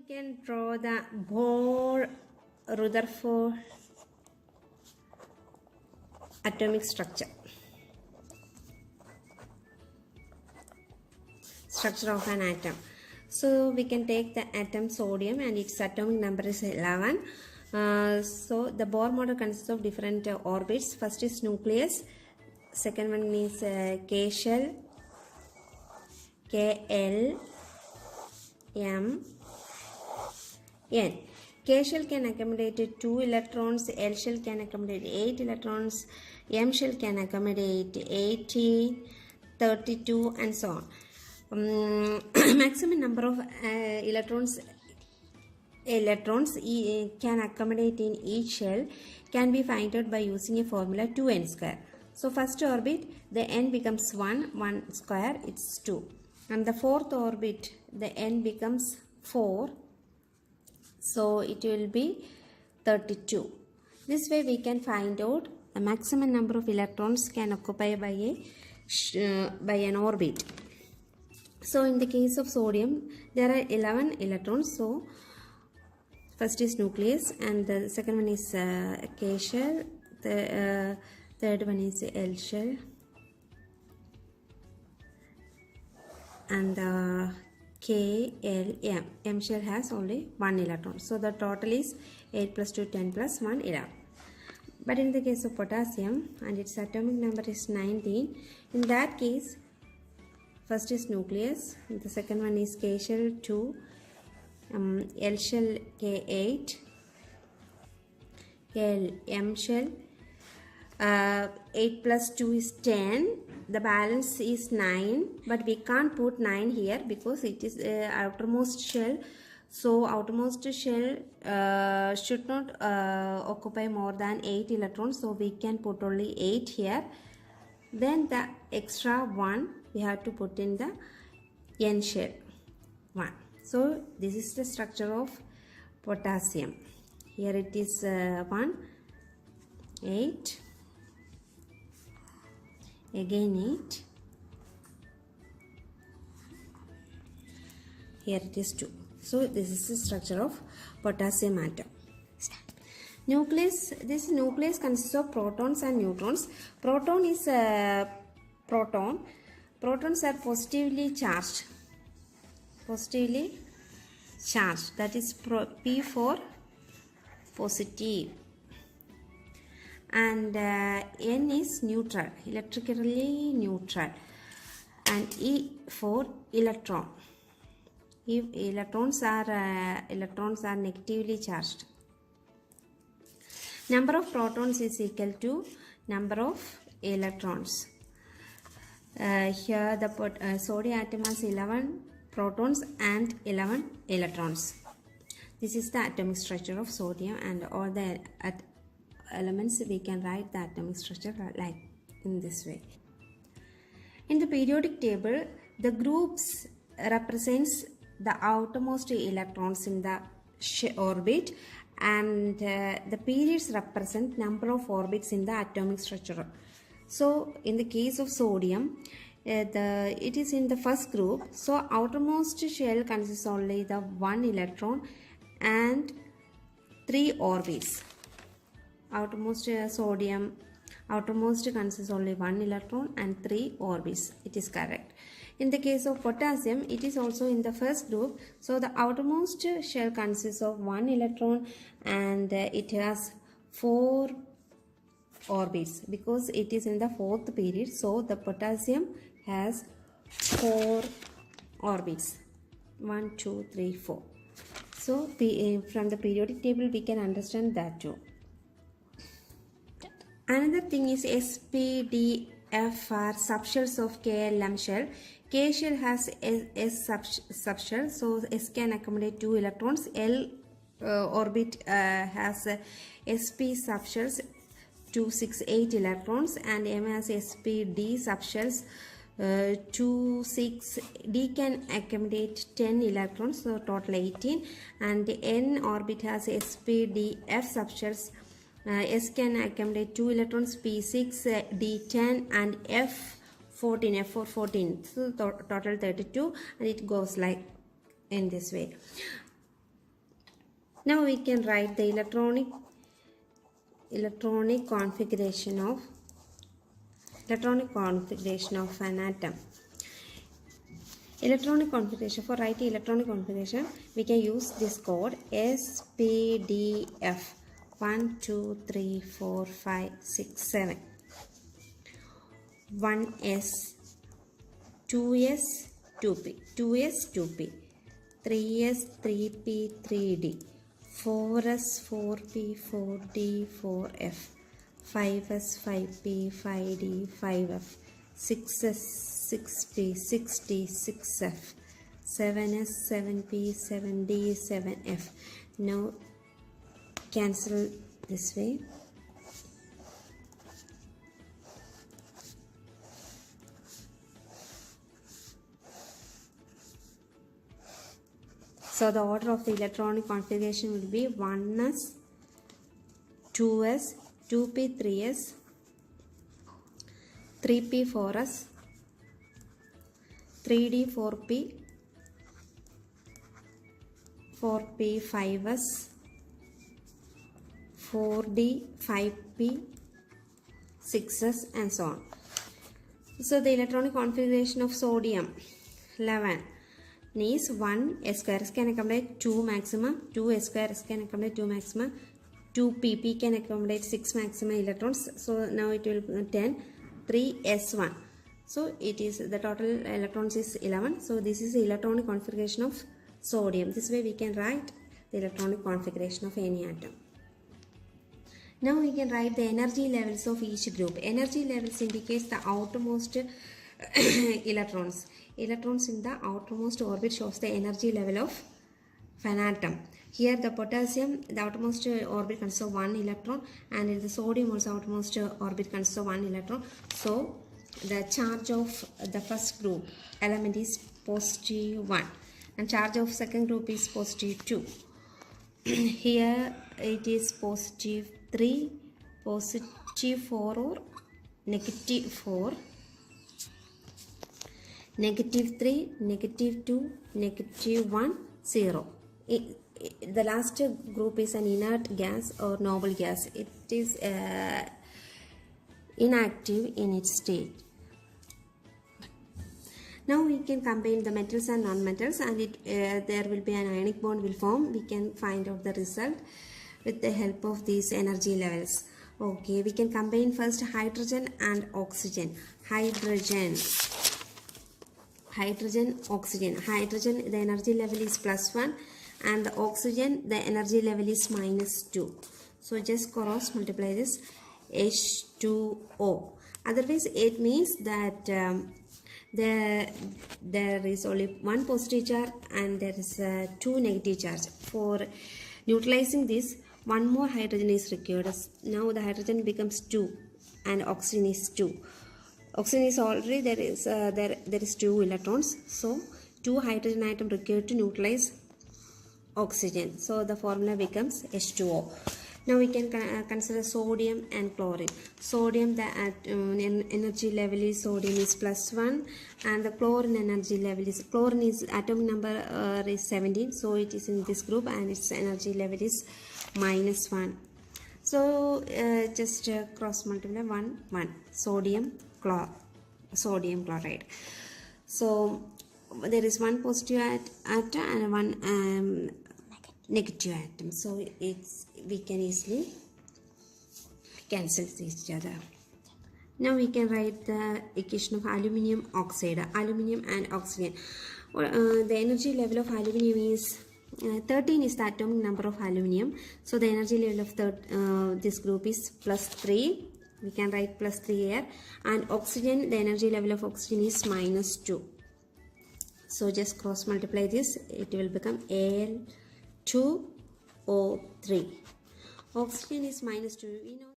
can draw the Bohr-Rutherford atomic structure of an atom. So we can take the atom sodium and its atomic number is 11. So the Bohr model consists of different orbits. First is nucleus, second one is K shell, K L M N. K shell can accommodate 2 electrons, L shell can accommodate 8 electrons, M shell can accommodate 18, 32 and so on. Maximum number of electrons can accommodate in each shell can be found out by using a formula 2n square. So first orbit, the n becomes 1 square, it's 2. And the fourth orbit, the n becomes 4. So it will be 32. This way we can find out the maximum number of electrons can occupy by an orbit. So in the case of sodium, there are 11 electrons. So first is nucleus and the second one is K shell, the third one is L shell and K, L, M. M shell has only 1 electron. So the total is 8 plus 2, 10 plus 1, 11. But in the case of potassium and its atomic number is 19, in that case, first is nucleus, the second one is K shell 2, L shell K8, L, M shell, 8 plus 2 is 10. The balance is 9, but we can't put 9 here because it is outermost shell. So outermost shell should not occupy more than 8 electrons. So we can put only 8 here. Then the extra 1 we have to put in the N shell 1. So this is the structure of potassium. Here it is 1, 8. Again 8, here it is 2. So this is the structure of potassium atom. Nucleus, this nucleus consists of protons and neutrons. Proton is proton. Protons are positively charged, that is P for positive. And N is neutral, electrically neutral, and E for electron. If electrons are negatively charged. Number of protons is equal to number of electrons. Here the sodium atom has 11 protons and 11 electrons. This is the atomic structure of sodium, and all the elements we can write the atomic structure like in this way. In the periodic table, the groups represents the outermost electrons in the orbit, and the periods represent number of orbits in the atomic structure. So in the case of sodium, it is in the first group. So outermost shell consists only the 1 electron and 3 orbits. Outermost sodium, outermost consists only 1 electron and 3 orbits. It is correct. In the case of potassium, it is also in the first group. So the outermost shell consists of 1 electron and it has 4 orbits because it is in the fourth period. So the potassium has 4 orbits. 1, 2, 3, 4. So from the periodic table we can understand that too. Another thing is SPDF are subshells of KLM shell. K shell has S subshell, so S can accommodate 2 electrons. L orbit has SP subshells 2, 6, 8 electrons, and M has SPD subshells 2, 6. D can accommodate 10 electrons, so total 18, and N orbit has SPDF subshells. S can accommodate 2 electrons, P6, D10 and F14, F for 14. So total 32, and it goes like in this way. Now we can write the electronic configuration of an atom. Electronic configuration, for writing electronic configuration, we can use this code SPDF 1 2 3 4 5 6 7. 1s, 2s, 2p, 2s, 2p, 3s, 3p, 3d, 4s, 4p, 4d, 4f, 5s, 5p, 5d, 5f, 6s, 6p, 6d, 6f, 7s, 7p, 7d, 7f. Now cancel this way. So the order of the electronic configuration will be 1s, 2s, 2p, 3s, 3p, 4s, 3d, 4p, 4p, 5s, 4d, 5p, 6s, and so on. So the electronic configuration of sodium 11 is 1 s square can accommodate 2 maximum, 2 s square can accommodate 2 maximum, 2 pp can accommodate 6 maximum electrons. So now it will 10, 3 s1. So it is the total electrons is 11. So this is the electronic configuration of sodium. This way we can write the electronic configuration of any atom. Now we can write the energy levels of each group. Energy levels indicates the outermost electrons. Electrons in the outermost orbit shows the energy level of an atom. Here the potassium, the outermost orbit consists of 1 electron, and in the sodium also outermost orbit consists of 1 electron. So the charge of the first group element is positive 1 and charge of second group is positive 2. Here it is positive 3, positive 4 or negative 4, negative 3, negative 2, negative 1, 0. The last group is an inert gas or noble gas. It is inactive in its state. Now we can combine the metals and non-metals, and there will be an ionic bond will form. We can find out the result with the help of these energy levels. Okay, we can combine first hydrogen and oxygen. Hydrogen, oxygen. Hydrogen, the energy level is +1, and the oxygen, the energy level is -2. So just cross multiply this H2O. Otherwise it means that there is only one positive charge and there is 2 negative charge. For neutralizing this, one more hydrogen is required. Now the hydrogen becomes 2 and oxygen is 2. Oxygen is already there is 2 electrons. So 2 hydrogen atom required to neutralize oxygen. So the formula becomes H2O. Now we can consider sodium and chlorine. Sodium, the energy level is sodium is +1, and the chlorine energy level is, chlorine is atomic number is 17, so it is in this group and its energy level is -1. So just cross multiply 1 1 sodium chloride. So there is one positive atom and one negative atom. So we can easily cancel each other. Now we can write the equation of aluminium oxide. Aluminium and oxygen. The energy level of aluminium is 13 is the atomic number of aluminium. So the energy level of this group is +3. We can write +3 here. And oxygen, the energy level of oxygen is -2. So just cross multiply this. It will become Al2O3. Oxygen is -2. We know